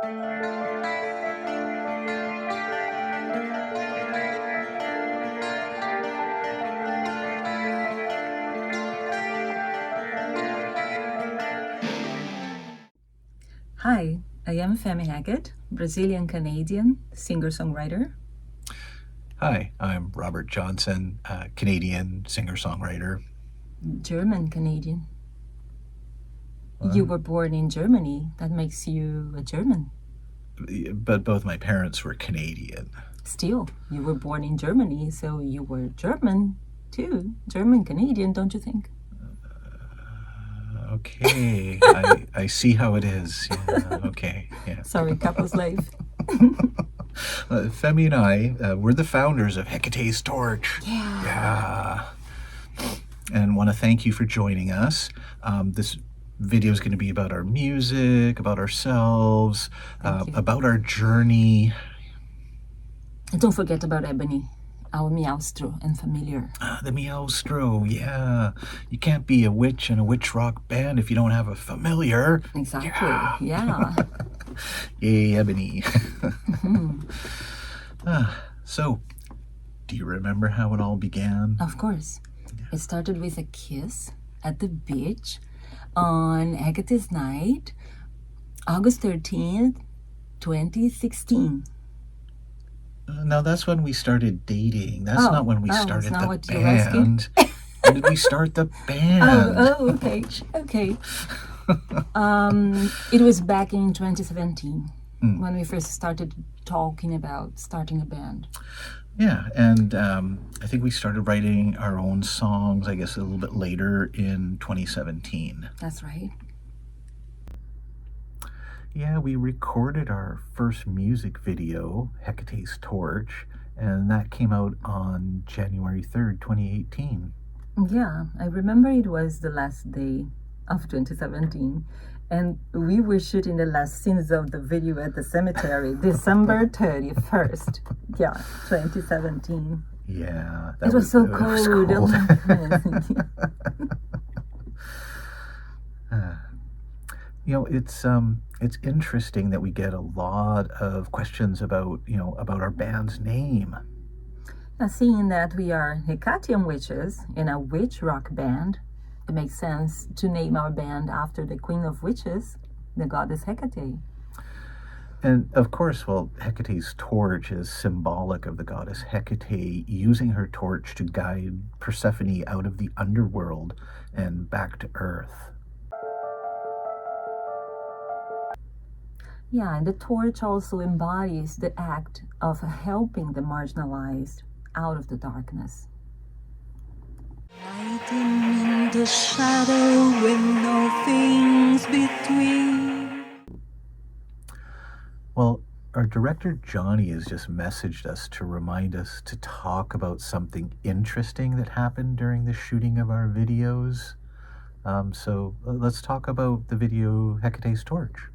Hi, I am Femmy Hekate, Brazilian-Canadian singer-songwriter. Hi, I'm Robert Johnson, Canadian singer-songwriter. German-Canadian. You were born in Germany. That makes you a German. But both my parents were Canadian. Still, you were born in Germany, so you were German too. German-Canadian, don't you think? Okay, I see how it is. Yeah, okay, yeah. Sorry, couple's life. Femmy and I, we're the founders of Hecate's Torch. Yeah. And want to thank you for joining us. This video is going to be about our music, about ourselves, about our journey. And don't forget about Ebony, our meowstro and familiar. The meowstro, yeah. You can't be a witch in a witch rock band if you don't have a familiar. Exactly, yeah. Yay, Ebony. So, do you remember how it all began? Of course. It started with a kiss at the beach on Hecate's night, August 13th, 2016. No, that's when we started dating. That's not when we started the band. When did we start the band? Okay. It was back in 2017 when we first started talking about starting a band. Yeah, and I think we started writing our own songs, I guess, a little bit later in 2017. That's right. Yeah, we recorded our first music video, Hecate's Torch, and that came out on January 3rd, 2018. Yeah, I remember it was the last day of 2017, and we were shooting the last scenes of the video at the cemetery, December 31st, 2017. Yeah. It was so cold. Oh my goodness. You know, it's interesting that we get a lot of questions about our band's name. Now, seeing that we are Hecatean witches in a witch rock band, it makes sense to name our band after the Queen of Witches, the goddess Hekate. And of course, well, Hecate's torch is symbolic of the goddess Hekate using her torch to guide Persephone out of the underworld and back to Earth. Yeah, and the torch also embodies the act of helping the marginalized out of the darkness. Hiding in the shadow with no things between. Well, our director Johnny has just messaged us to remind us to talk about something interesting that happened during the shooting of our videos. So let's talk about the video Hecate's Torch.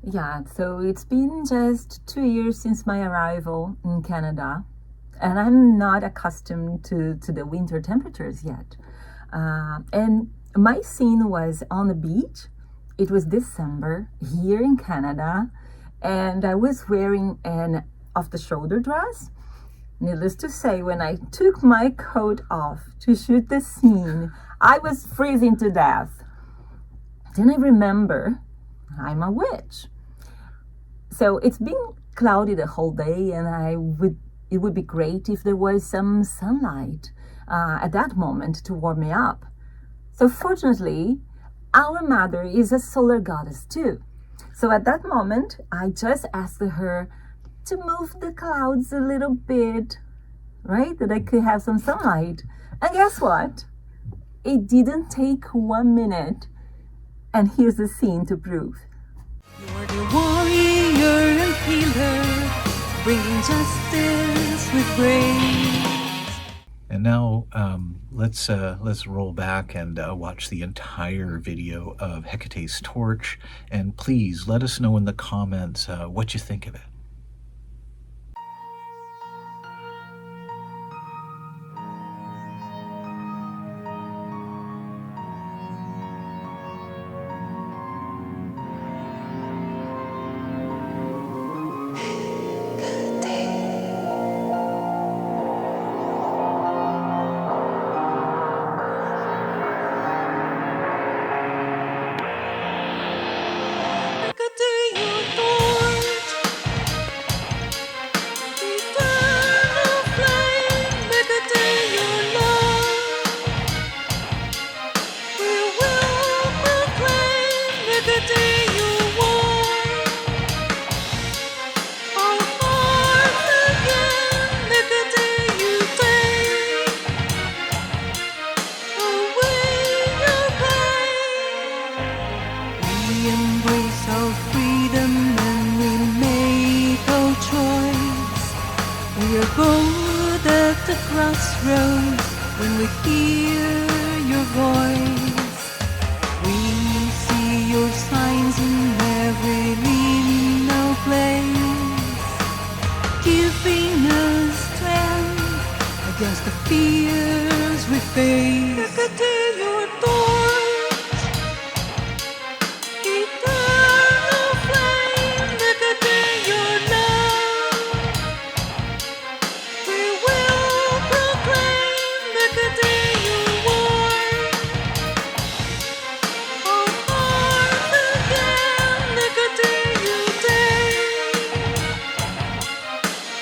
Yeah, so it's been just 2 years since my arrival in Canada, and I'm not accustomed to the winter temperatures yet. And my scene was on the beach. It was December here in Canada, and I was wearing an off-the-shoulder dress. Needless to say, when I took my coat off to shoot the scene, I was freezing to death. Then I remember I'm a witch. So it's been cloudy the whole day, and it would be great if there was some sunlight at that moment to warm me up. So fortunately, our mother is a solar goddess too. So at that moment, I just asked her to move the clouds a little bit, right? That I could have some sunlight. And guess what? It didn't take 1 minute. And here's the scene to prove. You're the warrior and healer, bringing justice with grace. And now let's roll back and watch the entire video of Hecate's Torch, and please let us know in the comments what you think of it. Hekate, you won. Our hearts again, Hekate, you take away your pain. We embrace our freedom and we make our choice. We are both at the crossroads when we hear your voice. We see your signs in every liminal place, giving us strength against the fears we face. Hekate, your torch, eternal flame. Hekate, your love, we will proclaim. Hekate, you won. Our hearts again, Hekate, you take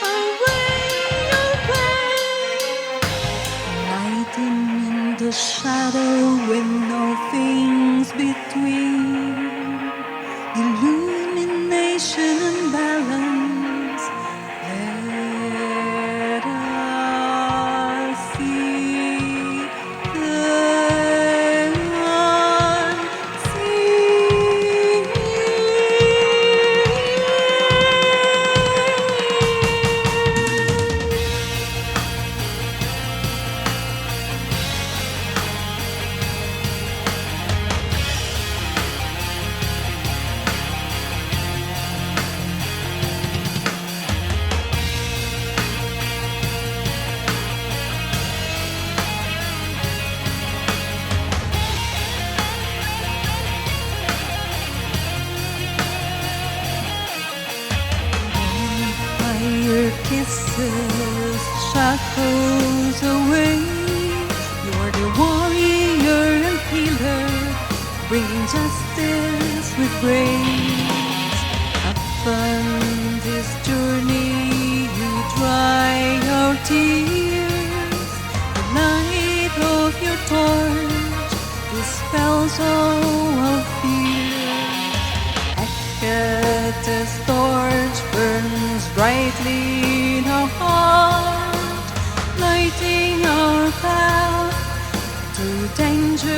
away your pain. Lighting in the shadow with no things between. Illumination and balance. Let us see the Fire kisses shackles away. You're the warrior and healer, bringing justice with grace. Upon this journey, you dry our tears. The light of your torch dispels all our fears. Hekate's torch burns brightly in our heart, lighting our path through danger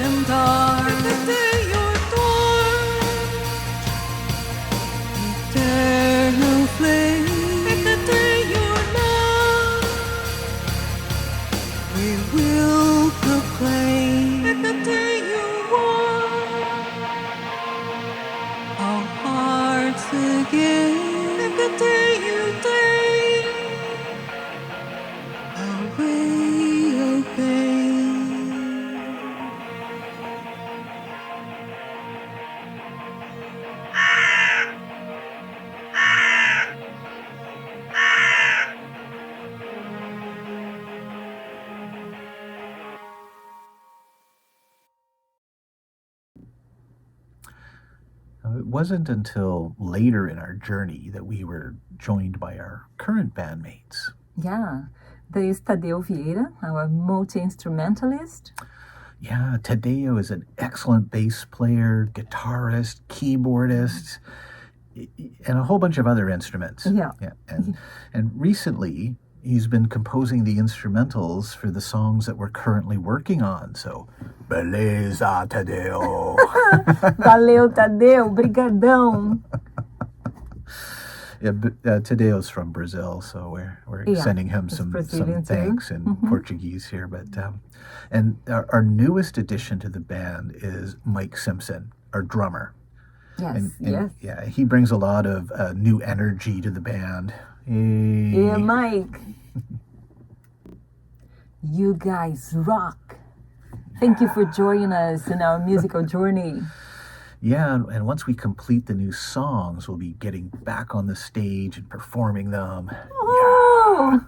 and dark. Hekate, your torch, eternal flame. Hekate, your love, we will proclaim. Hekate, you won. Our hearts again, Hekate, you take away your pain. It wasn't until later in our journey that we were joined by our current bandmates. Yeah, there is Tadeu Vieira, our multi-instrumentalist. Yeah, Tadeo is an excellent bass player, guitarist, keyboardist, and a whole bunch of other instruments. Yeah. And recently, he's been composing the instrumentals for the songs that we're currently working on. So, beleza, Tadeo. Valeu, Tadeu, brigadão. Yeah, Tadeo's from Brazil, so we're sending him some Brazilian too. thanks in Portuguese here. But and our newest addition to the band is Mike Simpson, our drummer. Yes, And yes. yeah, he brings a lot of new energy to the band. Yeah, Mike. You guys rock. Thank you for joining us in our musical journey. Yeah, and once we complete the new songs, we'll be getting back on the stage and performing them. Oh!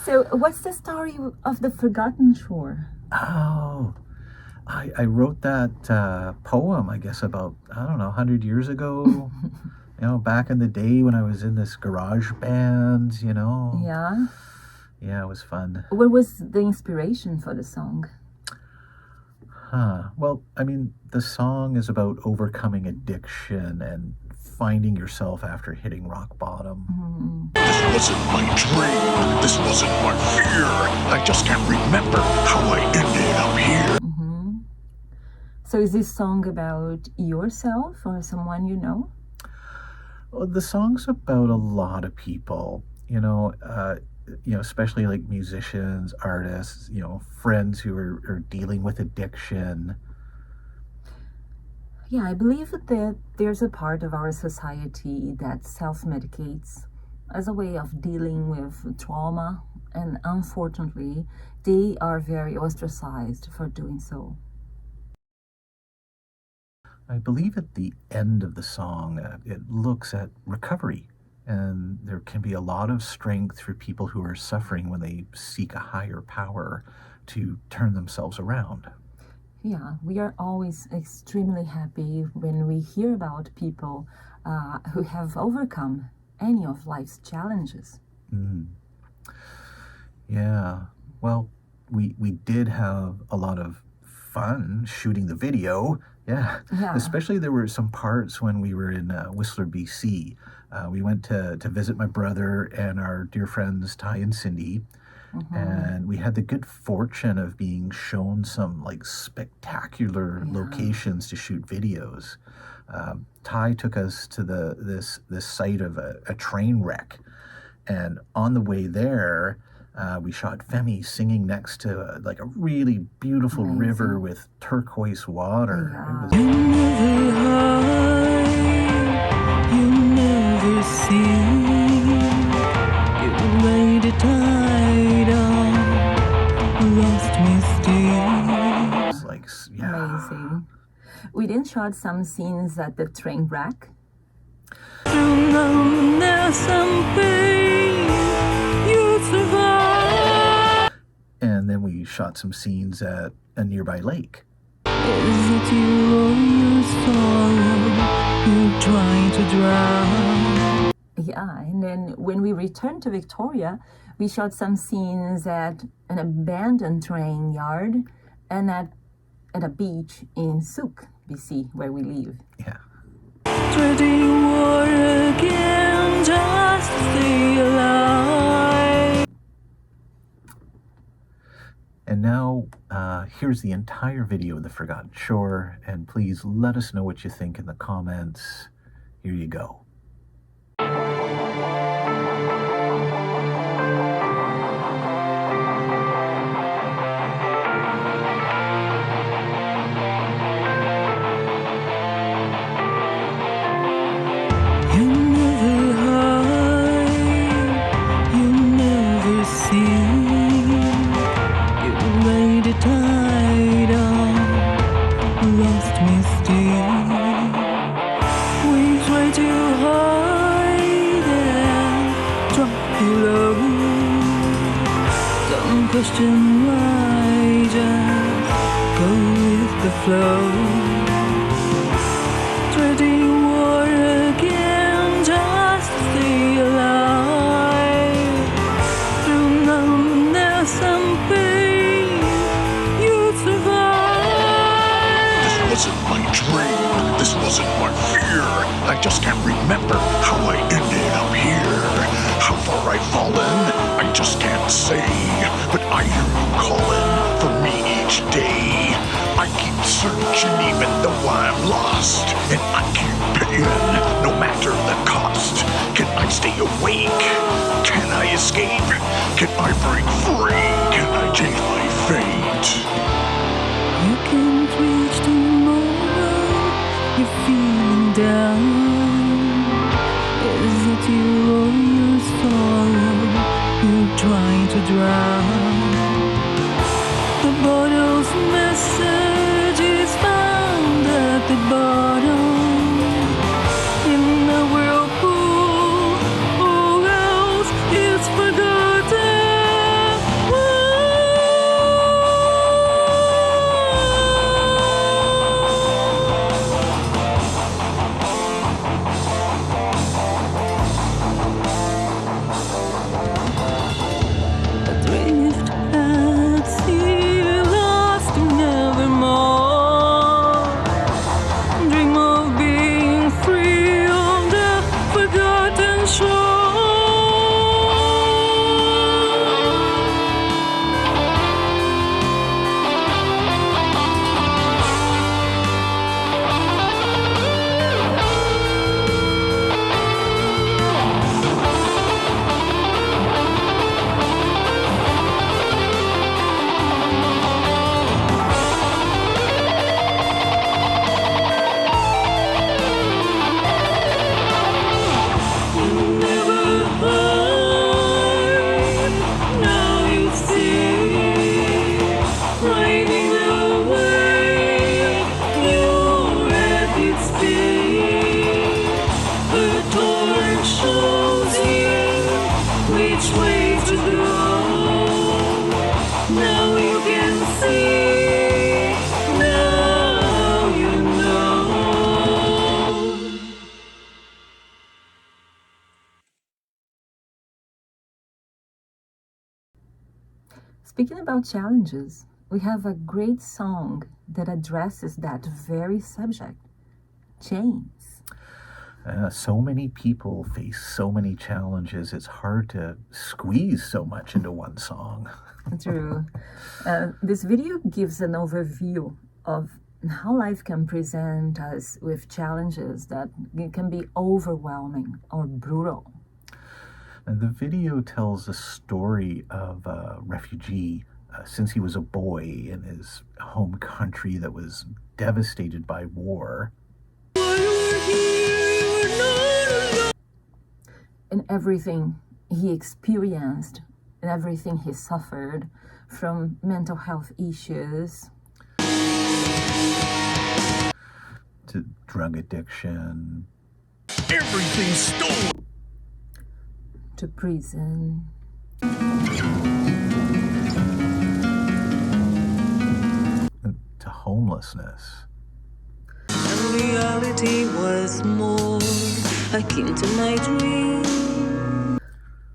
So, what's the story of the Forgotten Shore? Oh, I wrote that poem, I guess, about, I don't know, 100 years ago. Back in the day when I was in this garage band, Yeah. Yeah, it was fun. What was the inspiration for the song? Well, I mean, the song is about overcoming addiction and finding yourself after hitting rock bottom. This wasn't my dream. This wasn't my fear. I just can't remember how I ended up here. So is this song about yourself or someone you know? Well, the song's about a lot of people, especially like musicians, artists, friends who are dealing with addiction. Yeah, I believe that there's a part of our society that self-medicates as a way of dealing with trauma, and unfortunately, they are very ostracized for doing so. I believe at the end of the song, it looks at recovery, and there can be a lot of strength for people who are suffering when they seek a higher power to turn themselves around. Yeah, we are always extremely happy when we hear about people who have overcome any of life's challenges. Yeah, well, we did have a lot of fun shooting the video. Yeah, especially there were some parts when we were in Whistler, BC. We went to visit my brother and our dear friends Ty and Cindy. And we had the good fortune of being shown some like spectacular locations to shoot videos. Ty took us to this site of a train wreck, and on the way there, we shot Femmy singing next to like a really beautiful river with turquoise water. Yeah. You never hide, you never see, you made it tied up, lost mystique. It was like, Amazing. We then shot some scenes at the train wreck. Through numbness and pain, you survive. And then we shot some scenes at a nearby lake. Is it you or your sorrow you trying to drown? Yeah, and then when we returned to Victoria, we shot some scenes at an abandoned train yard and at a beach in Souk, BC, where we live. Yeah. Treading water again just to stay alive. And now, here's the entire video of The Forgotten Shore, and please let us know what you think in the comments. Here you go. You never hide, you never see, you made it tied up, lost mystique. We try to hide and drop below. Don't question why, just go with the flow. Treading water again just to stay alive. Through numbness and pain, you survive. This wasn't my dream. This wasn't my fear. I just can't remember how I ended up here. How far I've fallen, I just can't say. But I hear you calling for me each day. I keep searching even though I'm lost. And I keep paying no matter the cost. Can I stay awake? Can I escape? Can I break free? Can I change my fate? You can't reach tomorrow, you're feeling down. Is it you or your sorrow you're trying to drown? The bottle's message is found at the bottom. In the whirlpool, all else is forgotten. Whoa. Speaking about challenges, we have a great song that addresses that very subject, chains. So many people face so many challenges. It's hard to squeeze so much into one song. True. This video gives an overview of how life can present us with challenges that can be overwhelming or brutal. And the video tells a story of a refugee since he was a boy in his home country that was devastated by war. And everything he experienced and everything he suffered, from mental health issues to drug addiction, Everything stolen. to prison, to homelessness. Reality was more akin to my dream.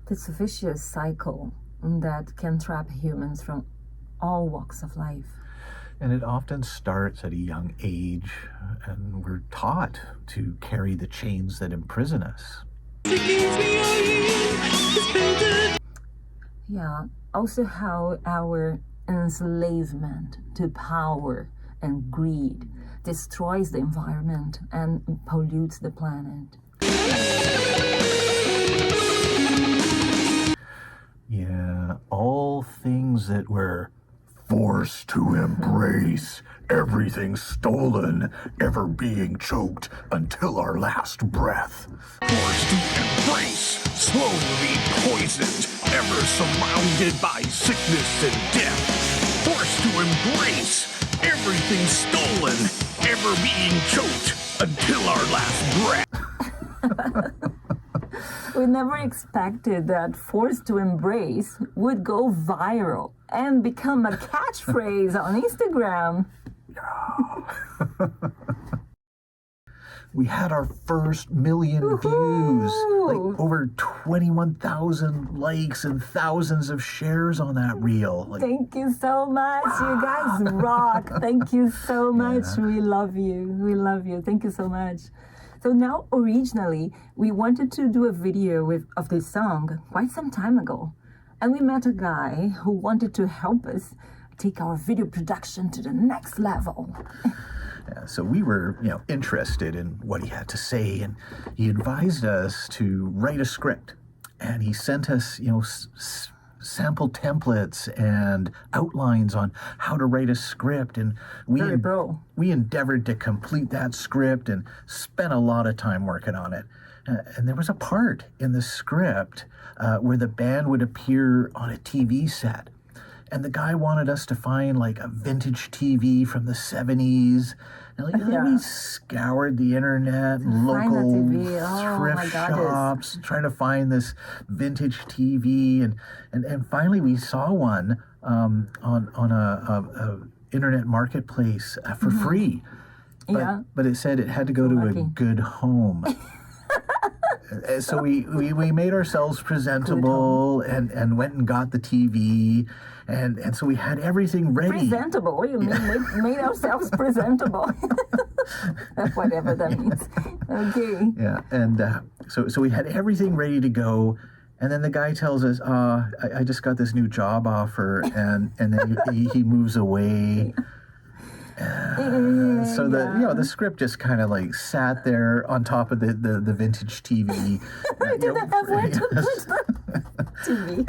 this vicious cycle that can trap humans from all walks of life. And it often starts at a young age, and we're taught to carry the chains that imprison us. Yeah, also how our enslavement to power and greed destroys the environment and pollutes the planet. Yeah, all things that were Forced to embrace everything stolen, ever being choked until our last breath. Forced to embrace, slowly poisoned, ever surrounded by sickness and death. Forced to embrace everything stolen, ever being choked until our last breath. We never expected that forced to embrace would go viral and become a catchphrase on Instagram. we had our first million views, like over 21,000 likes and thousands of shares on that reel. Like, Thank you so much. You guys rock. Thank you so much. We love you. We love you. Thank you so much. So now, originally, we wanted to do a video of this song quite some time ago. And we met a guy who wanted to help us take our video production to the next level. so we were, interested in what he had to say, and he advised us to write a script. And he sent us, sample templates and outlines on how to write a script, and we endeavored to complete that script and spent a lot of time working on it. And there was a part in the script where the band would appear on a TV set, and the guy wanted us to find like a vintage TV from the 70s. And we scoured the internet, local thrift shops, trying to find this vintage TV, and finally we saw one on a internet marketplace for free. But it said it had to go to a good home. So we made ourselves presentable and went and got the TV, and so we had everything ready. Presentable? What do you mean? Made ourselves presentable? Whatever that means. Okay. Yeah, and so we had everything ready to go, and then the guy tells us, I just got this new job offer, and then he moves away. So the script just kind of like sat there on top of the vintage TV. I didn't have where to put the TV.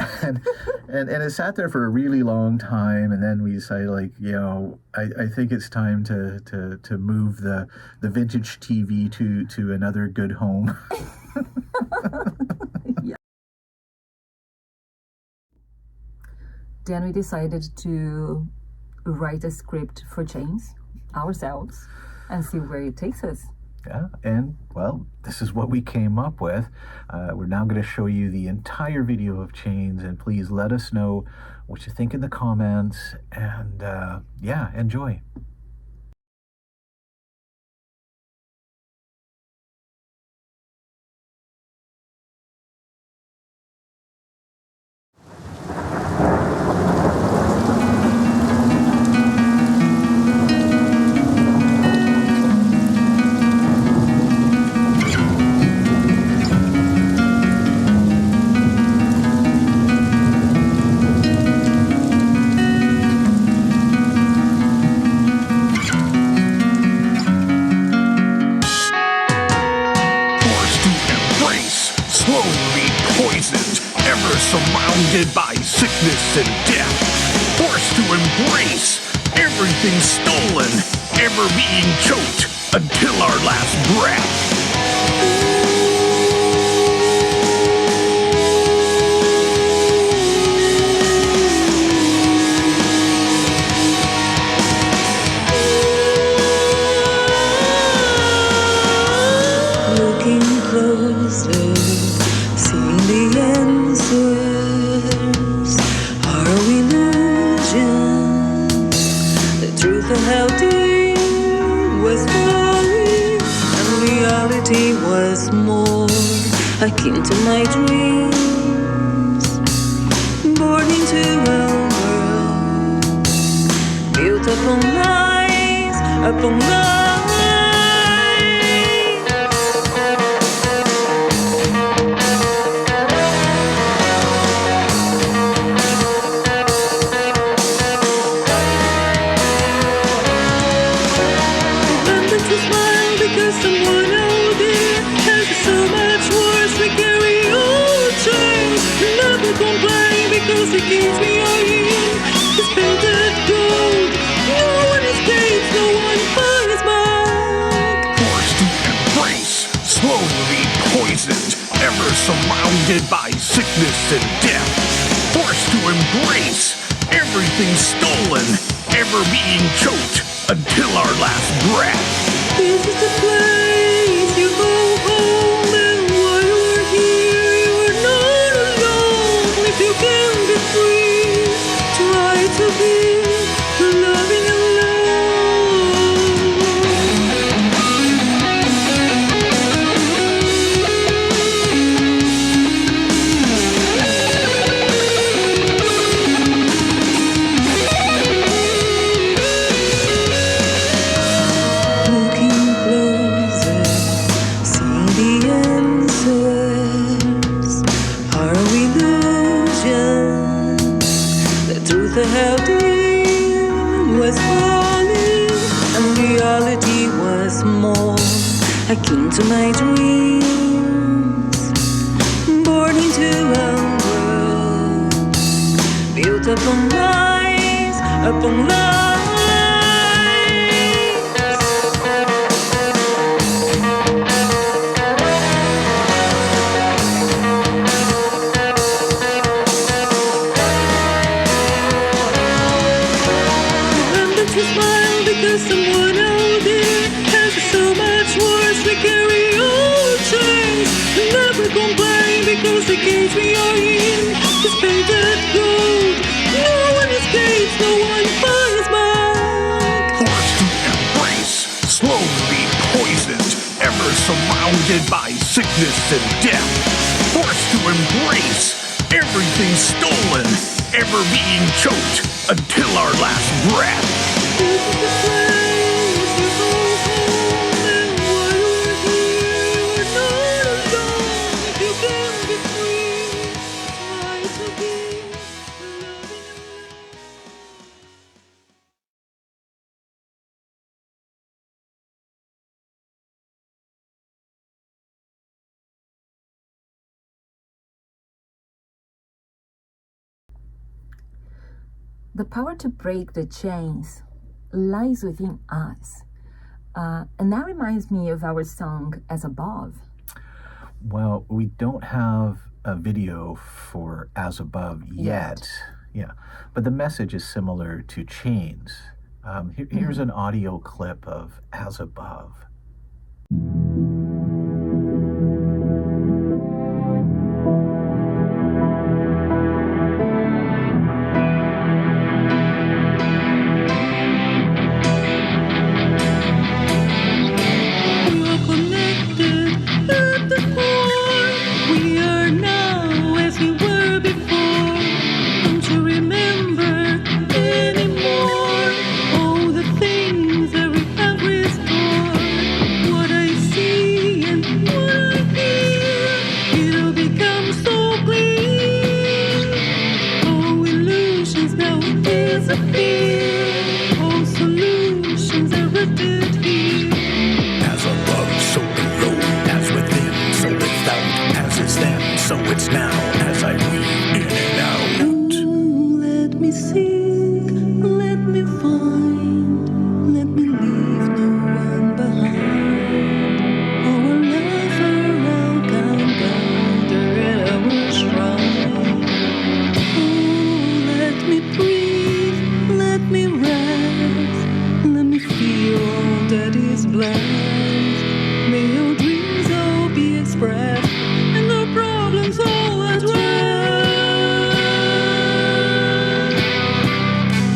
and it sat there for a really long time, and then we decided, I think it's time to move the vintage TV to another good home. Then we decided to write a script for chains ourselves and see where it takes us. Yeah, and well, this is what we came up with. We're now going to show you the entire video of chains, and please let us know what you think in the comments, and enjoy. surrounded by sickness and death, forced to embrace everything stolen, ever being choked until our last breath. Looking closer, seeing the answers are illusions. The truth of how deep was falling, and reality was more akin to my dreams. Born into a world built upon lies, upon lies. Someone out there has so much worse. We carry all chains. Never complain because it keeps me in. It's painted gold. No one escapes, no one fights back. Forced to embrace, slowly poisoned, ever surrounded by sickness and death. Forced to embrace everything stolen, ever being choked until our last breath. This is the place you go home, and while you're here, you're not alone. If you can be free, try to be loving the healthy was falling, and reality was more akin to my dreams. Born into a world built upon lies, upon lies. Smile because someone out there has so much worse. We carry all chains. Never complain because the cage we are in is painted gold. No one escapes, no one fights back. Forced to embrace, slowly poisoned, ever surrounded by sickness and death. Forced to embrace everything stolen, ever being choked until our last breath. This is the place you go home, and while you're here, you're not alone. If you can be free, try to be loving. The power to break the chains lies within us. And that reminds me of our song, As Above. Well, we don't have a video for As Above yet. Yeah, but the message is similar to Chains. Here's an audio clip of As Above. So it's now as I read blessed. May your dreams all be expressed, and the problems all addressed.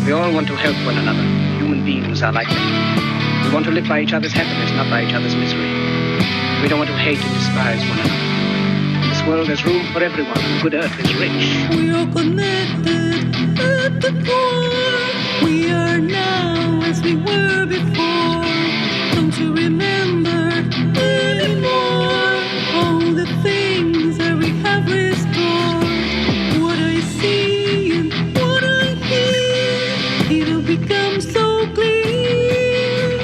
We all want to help one another. Human beings are like that. We want to live by each other's happiness, not by each other's misery. We don't want to hate and despise one another. In this world, there's room for everyone. The good earth is rich. We are connected at the core. We are now as we were before. Don't you remember anymore all the things that we have restored? What I see and what I hear, it'll become so clear.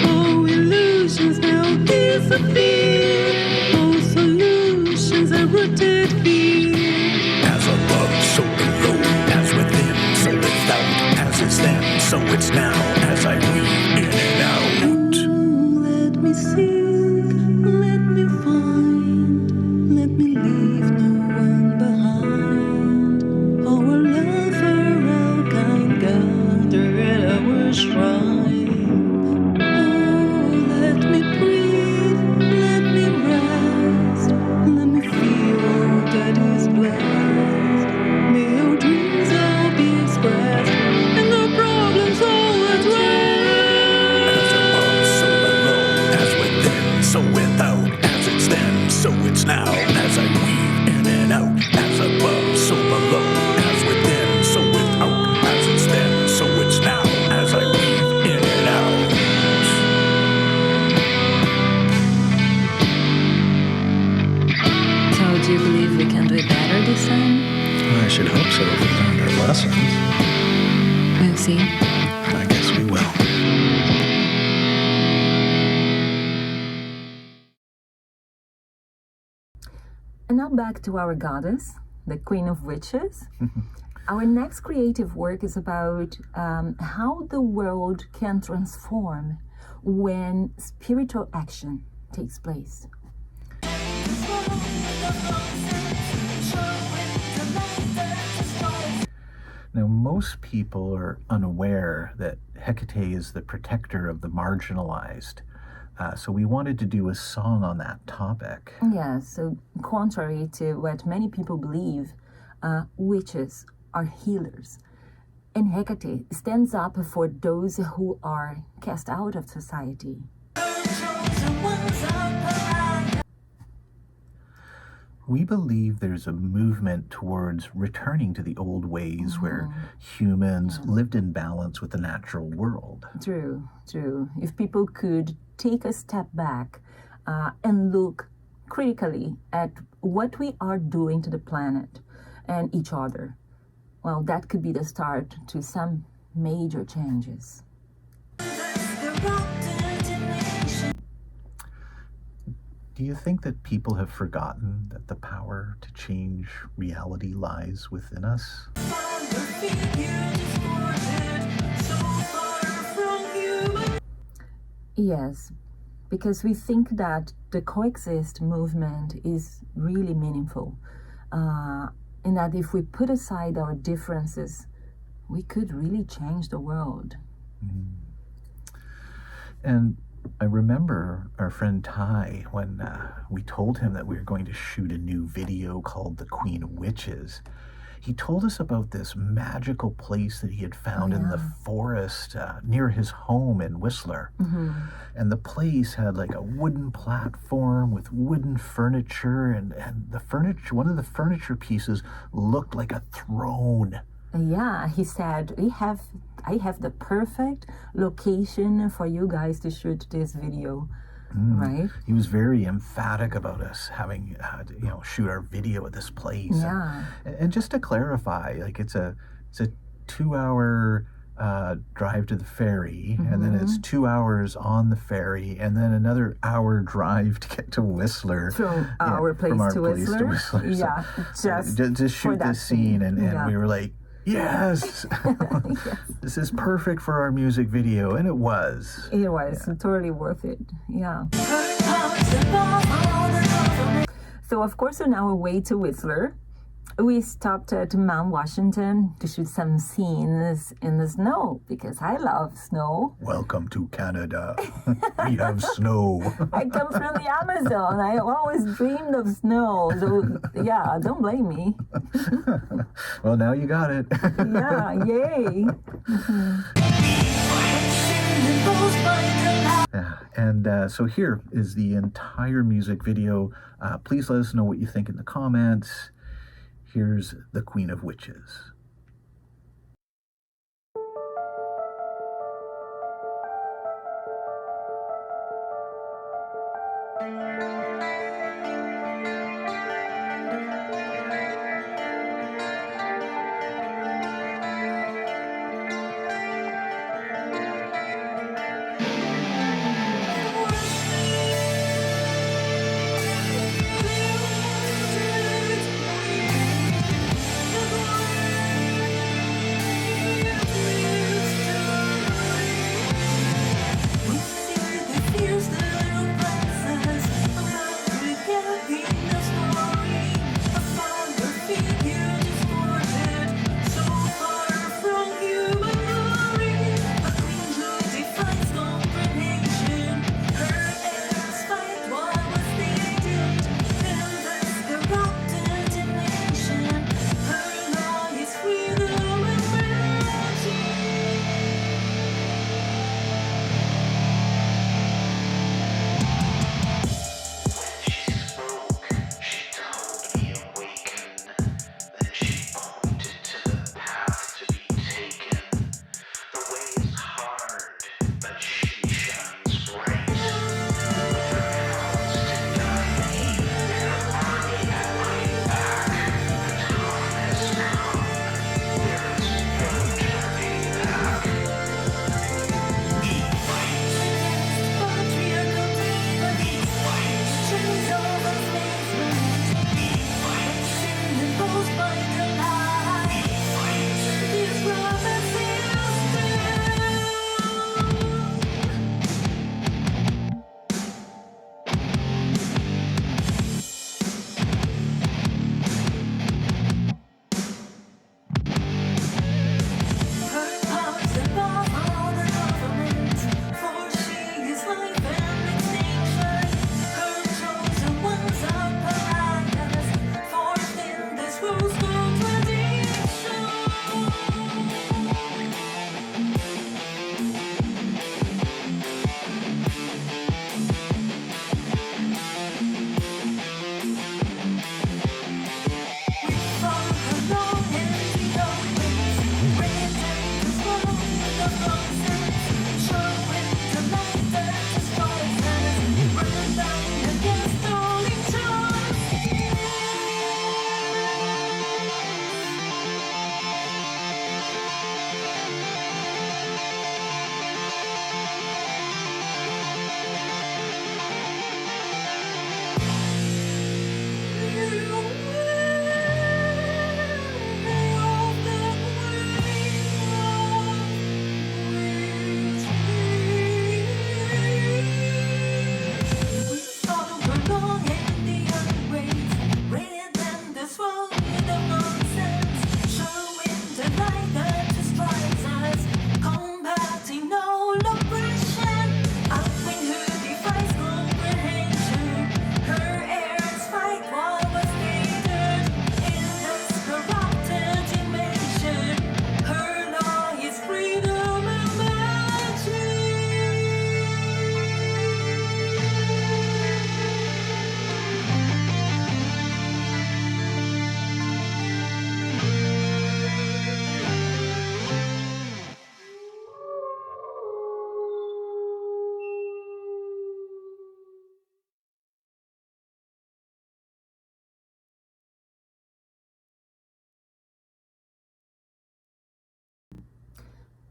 All illusions now disappear. All solutions are rooted here. As above, so below, as within, so without, as it's then, so it's now, as I weave in and out. Let me seek, let me find, let me leave no one behind. Our love for all kind gather at our shrine. Oh, let me breathe, let me rest, let me feel that is blessed. May our dreams all be expressed, and the problems all addressed. As above, so below, as within, so without, as it's then, so it's now, as I weave in and out. As above, so below, as within, so without, as it's then, so it's now, as I weave in and out. So do you believe we can do it better this time? I should hope so if we learned our lessons. We'll see. I guess we will. And now back to our goddess, the Queen of Witches. Our next creative work is about how the world can transform when spiritual action takes place. Now, most people are unaware that Hekate is the protector of the marginalized. So we wanted to do a song on that topic. Yeah, so contrary to what many people believe, witches are healers. And Hekate stands up for those who are cast out of society. We believe there's a movement towards returning to the old ways where humans lived in balance with the natural world. True, true. If people could take a step back and look critically at what we are doing to the planet and each other, well, that could be the start to some major changes. Do you think that people have forgotten that the power to change reality lies within us? Yes, because we think that the coexist movement is really meaningful, and that if we put aside our differences, we could really change the world. And I remember our friend Ty, when we told him that we were going to shoot a new video called The Queen of Witches, he told us about this magical place that he had found in the forest near his home in Whistler. And the place had like a wooden platform with wooden furniture, and the furniture, one of the furniture pieces looked like a throne. Yeah, he said, I have the perfect location for you guys to shoot this video, right? He was very emphatic about us having, shoot our video at this place. Yeah. And just to clarify, like it's a 2-hour drive to the ferry, and then it's 2 hours on the ferry, and then another hour drive to get to Whistler. From our place to Whistler. Yeah, just to shoot this scene, and we were like, yes, yes. This is perfect for our music video, and it was. It was totally worth it. Yeah. So of course, on our way to Whistler, We stopped at Mount Washington to shoot some scenes in the snow because I love snow. Welcome to Canada. We have snow. I come from the Amazon. I always dreamed of snow. So, yeah, don't blame me. Well, now you got it. Yeah, yay. Yeah, and so here is the entire music video. Please let us know what you think in the comments. Here's the Queen of Witches.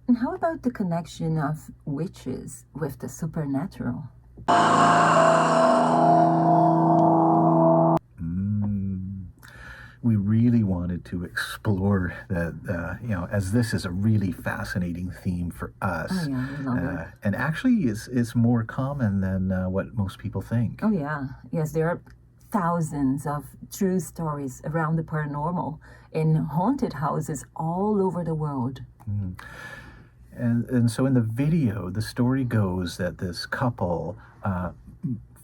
And how about the connection of witches with the supernatural? We really wanted to explore that, as this is a really fascinating theme for us. Oh, yeah, we love it. And actually, it's more common than what most people think. Oh, yeah. Yes, there are thousands of true stories around the paranormal in haunted houses all over the world. And so in the video, the story goes that this couple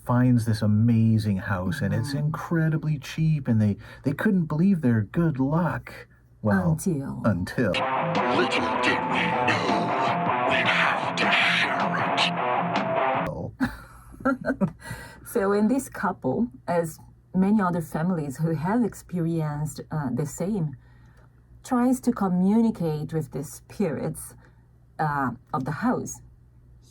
finds this amazing house, and it's incredibly cheap, and they couldn't believe their good luck. Well, Until Little did we know we'd have to share it. So in this couple, as many other families who have experienced the same, tries to communicate with the spirits of the house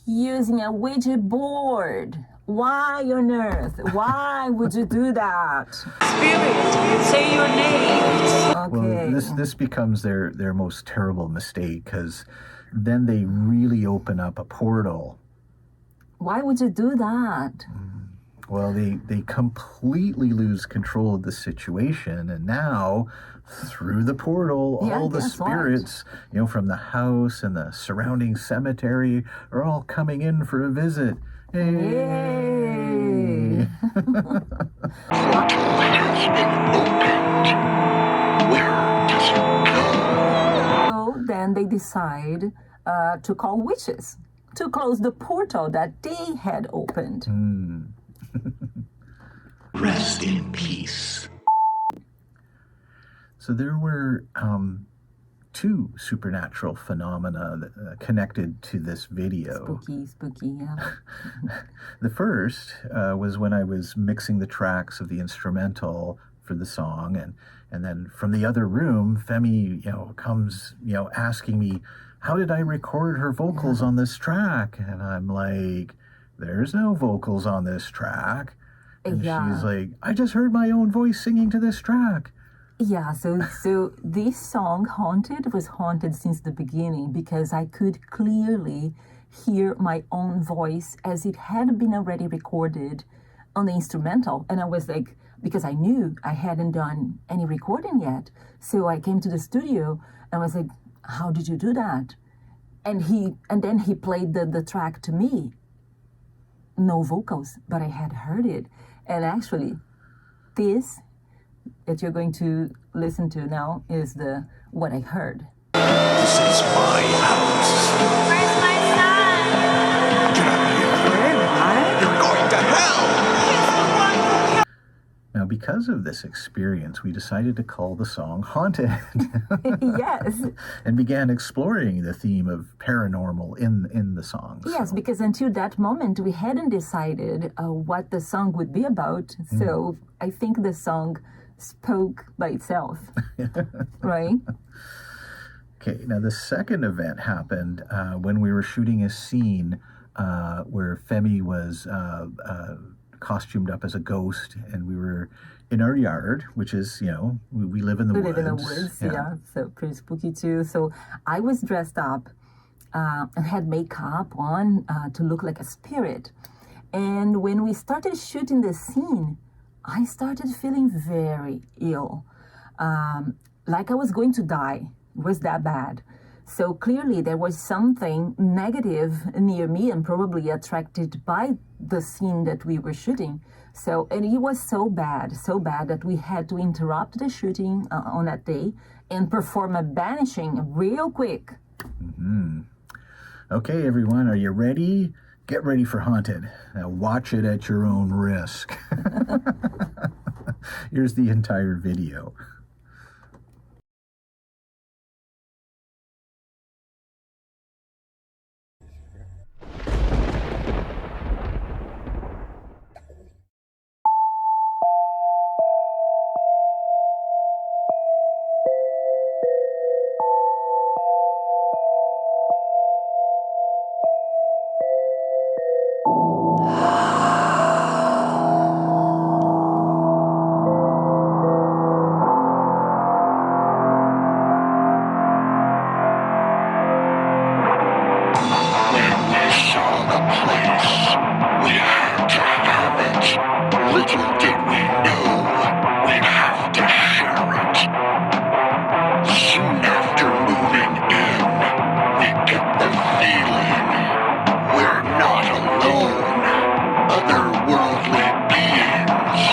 using a Ouija board. Why on earth? Why would you do that? Spirit, say your name. Okay. Well, this becomes their most terrible mistake, because then they really open up a portal. Why would you do that? Well, they completely lose control of the situation, and now through the portal, Yeah, all the guess what? spirits, from the house and the surrounding cemetery are all coming in for a visit. Hey. Yay! Portal has been opened. Where does it go? So then they decide to call witches to close the portal that they had opened. Rest in peace. So there were two supernatural phenomena that, connected to this video. Spooky, yeah. The first was when I was mixing the tracks of the instrumental for the song, and then from the other room, Femmy, comes, asking me, how did I record her vocals on this track? And I'm like, there's no vocals on this track. And she's like, I just heard my own voice singing to this track. Yeah, so this song, Haunted, was haunted since the beginning because I could clearly hear my own voice as it had been already recorded on the instrumental. And I was like, because I knew I hadn't done any recording yet. So I came to the studio and was like, how did you do that? And then he played the track to me. No vocals, but I had heard it. And actually, this that you're going to listen to now is what I heard. This is my house. Where's my son? Get out of here. You're going to hell. Now, because of this experience, we decided to call the song Haunted. Yes. And began exploring the theme of paranormal in the song. Yes, So, because until that moment, we hadn't decided what the song would be about. So I think the song spoke by itself, right? okay, now the second event happened when we were shooting a scene where Femmy was costumed up as a ghost, and we were in our yard, which is, we live in the We woods. live in the woods, yeah, so pretty spooky too. So I was dressed up and had makeup on to look like a spirit. And when we started shooting the scene, I started feeling very ill, like I was going to die. It was that bad. So clearly there was something negative near me and probably attracted by the scene that we were shooting. So, and it was so bad that we had to interrupt the shooting on that day and perform a banishing real quick. Okay, everyone, are you ready? Get ready for Haunted. Now watch it at your own risk. Here's the entire video. When we saw the place, we had to have it. Little did we know we'd have to share it. Soon after moving in, we get the feeling we're not alone. Otherworldly beings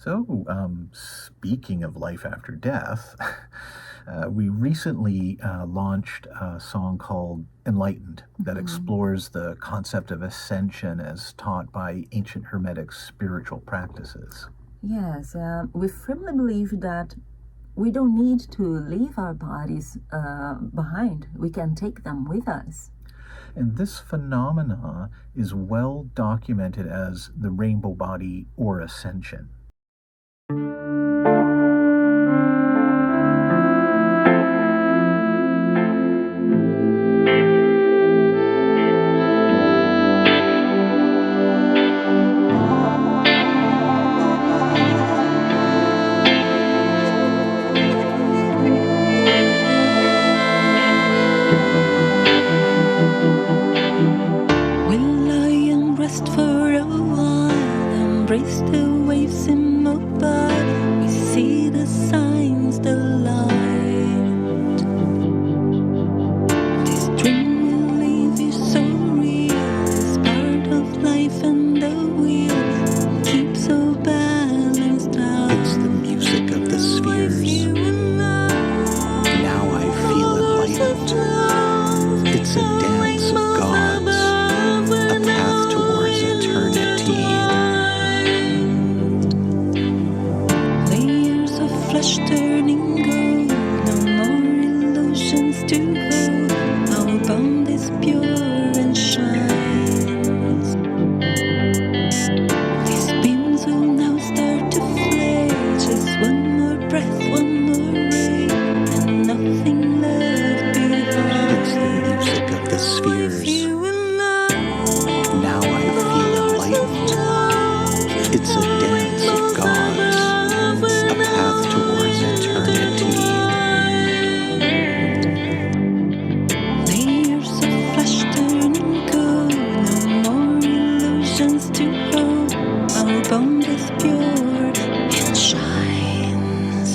So, speaking of life after death, we recently launched a song called Enlightened that explores the concept of ascension as taught by ancient Hermetic spiritual practices. Yes, we firmly believe that we don't need to leave our bodies behind. We can take them with us. And this phenomena is well documented as the rainbow body or ascension. We'll lie and rest for a while, embrace the waves in my body. We see the signs, the light. This dream will leave you so real. It's part of life and the wheel keeps so balanced out. It's the music of the spheres. Now I feel enlightened. It's a dance of gods, a path towards eternity. Layers of flesh turning gold, no more illusions to hold. Our bond is pure and shines. These beams will now start to flare. Just one more breath, one more ray, and nothing left behind. It's the music of the spheres. You and I, Now I feel enlightened. It's a dance of gods, a path towards eternity. layers of flesh turning gold, no more illusions to hold. Our bond is pure and shines.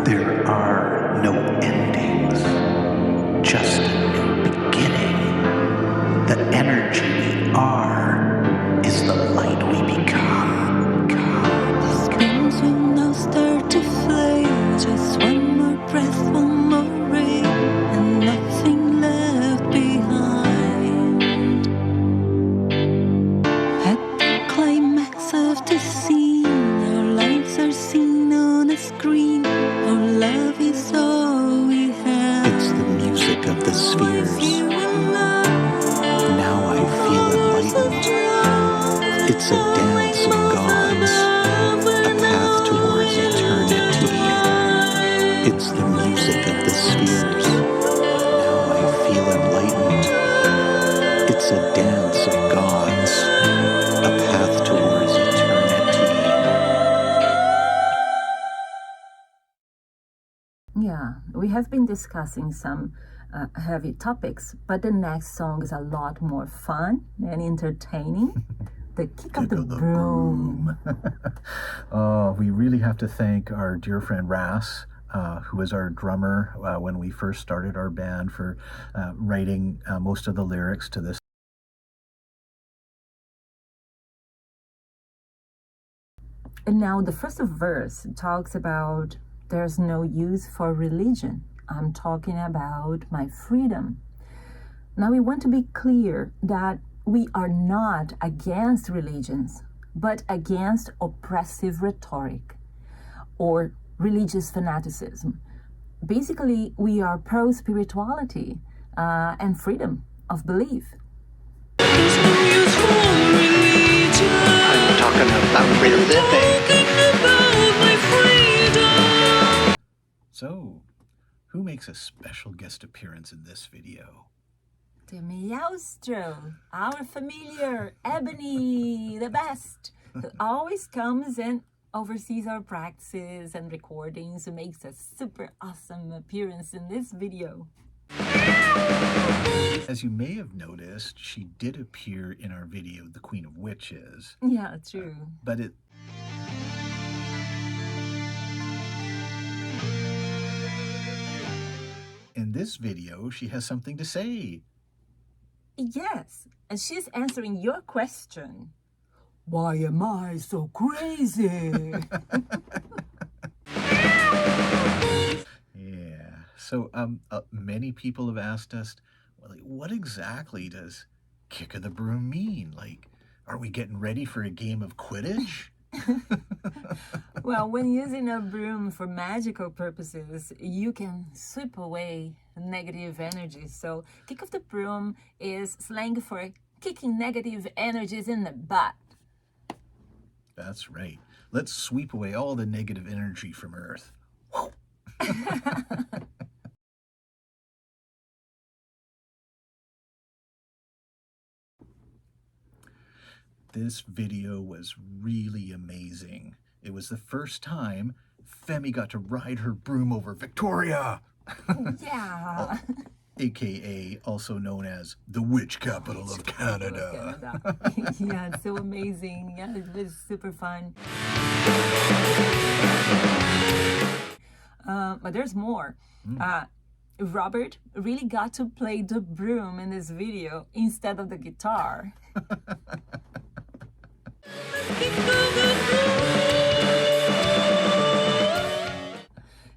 There are no endings, just a new beginning. The energy we are is the light we become. These beams will now start to flame. Just one more breath, one more ray, and nothing left behind. At the climax of the scene, our lives are seen on a screen. Our love is all we have. It's the music of the spheres. You and I, Now I feel enlightened. It's a dance of gods, a path towards eternity. It's the music of the spheres. Now I feel enlightened. It's a dance of gods, a path towards eternity. Yeah, we have been discussing some heavy topics, but the next song is a lot more fun and entertaining. The kick of the broom. Oh, we really have to thank our dear friend Ras, who was our drummer when we first started our band, for writing most of the lyrics to this. And now the first verse talks about there's no use for religion. I'm talking about my freedom. Now we want to be clear that we are not against religions, but against oppressive rhetoric or religious fanaticism. Basically, we are pro-spirituality and freedom of belief. there's no use for religion. I'm talking about living. Talking about my freedom. So, who makes a special guest appearance in this video? The Meowstro, our familiar Ebony, the best, who always comes and oversees our practices and recordings, who makes a super awesome appearance in this video. As you may have noticed, she did appear in our video, The Queen of Witches, Yeah, true. but it... In this video, she has something to say. Yes, and she's answering your question. Why am I so crazy? Yeah. So many people have asked us, well, like, what exactly does kick of the broom mean? Like, are we getting ready for a game of Quidditch? Well, when using a broom for magical purposes, you can sweep away negative energies. So, kick of the broom is slang for kicking negative energies in the butt. That's right. Let's sweep away all the negative energy from Earth. This video was really amazing. It was the first time Femmy got to ride her broom over Victoria. Yeah. AKA also known as the witch capital of Canada. Yeah, it's so amazing. Yeah, it was super fun. But there's more. Robert really got to play the broom in this video instead of the guitar.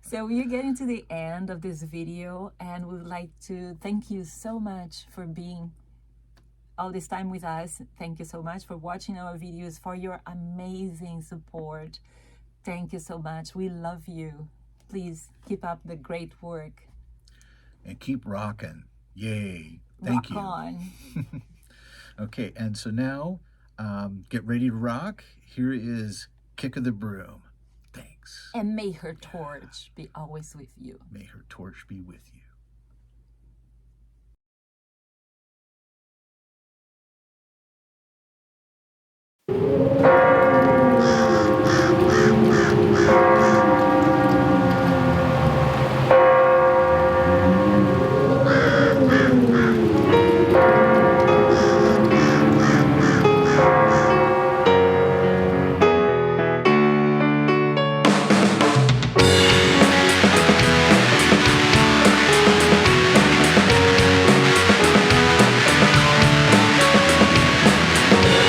So we're getting to the end of this video, and we would like to thank you so much for being all this time with us. Thank you so much for watching our videos, for your amazing support. Thank you so much. We love you. Please keep up the great work. And keep rocking. Yay. Thank you. Rock on. Okay, and so now get ready to rock. Here is Kick of the Broom. Thanks. And may her torch be always with you. May her torch be with you.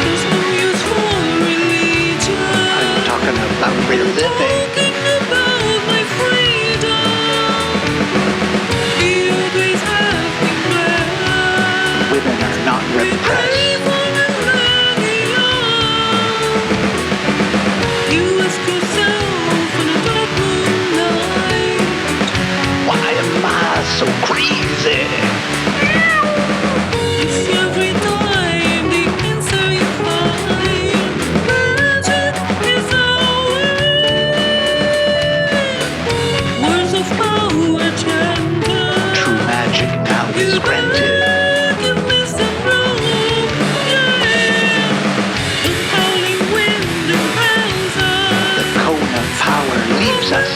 There's no use for religion. I'm talking about real living. Talking about my freedom. The others have been blessed. Women are not repressed. You ask yourself on a dark moonlight, Why am I so crazy? it's every time the answer you find. Magic is our way. Words of power chanted. True magic now is granted. Give me some room, yeah. The howling wind impels us. The cone of power leaves us.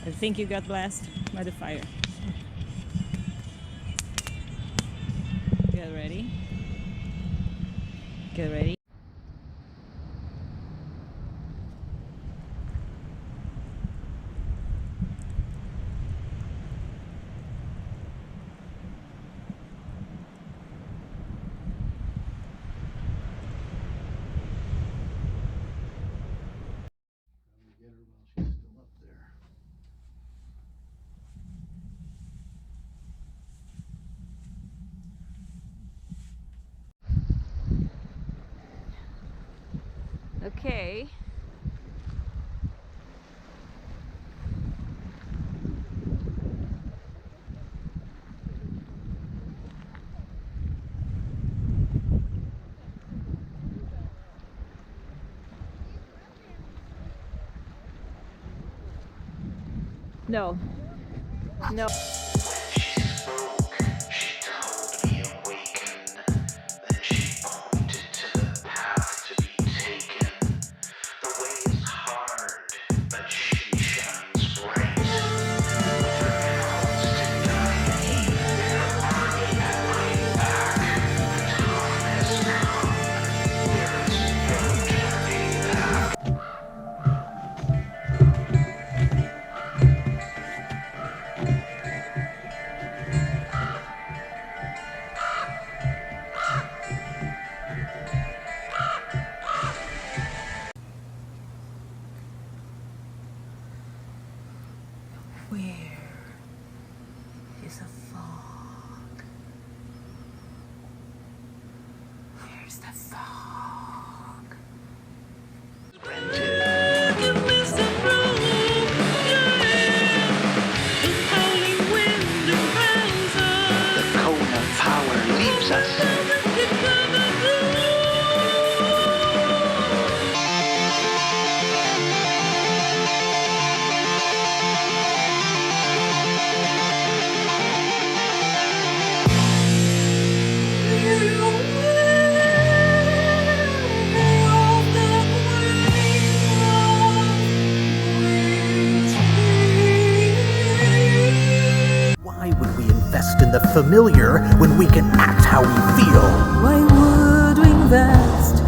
I think you got blasted by the fire. Get ready. Get ready. Okay. No. No. She spoke, she told me awaken. Then she pointed to the path to be taken. The way is hard, but she shines bright. With her hands to guide me, her army at my back. The time has come. There is no turning back. Where is a fog? Where's the fog? Give me some room, yeah. The howling wind impels us. The cone of power leaves us. Why would we invest in the familiar when we can act how we feel? Why would we invest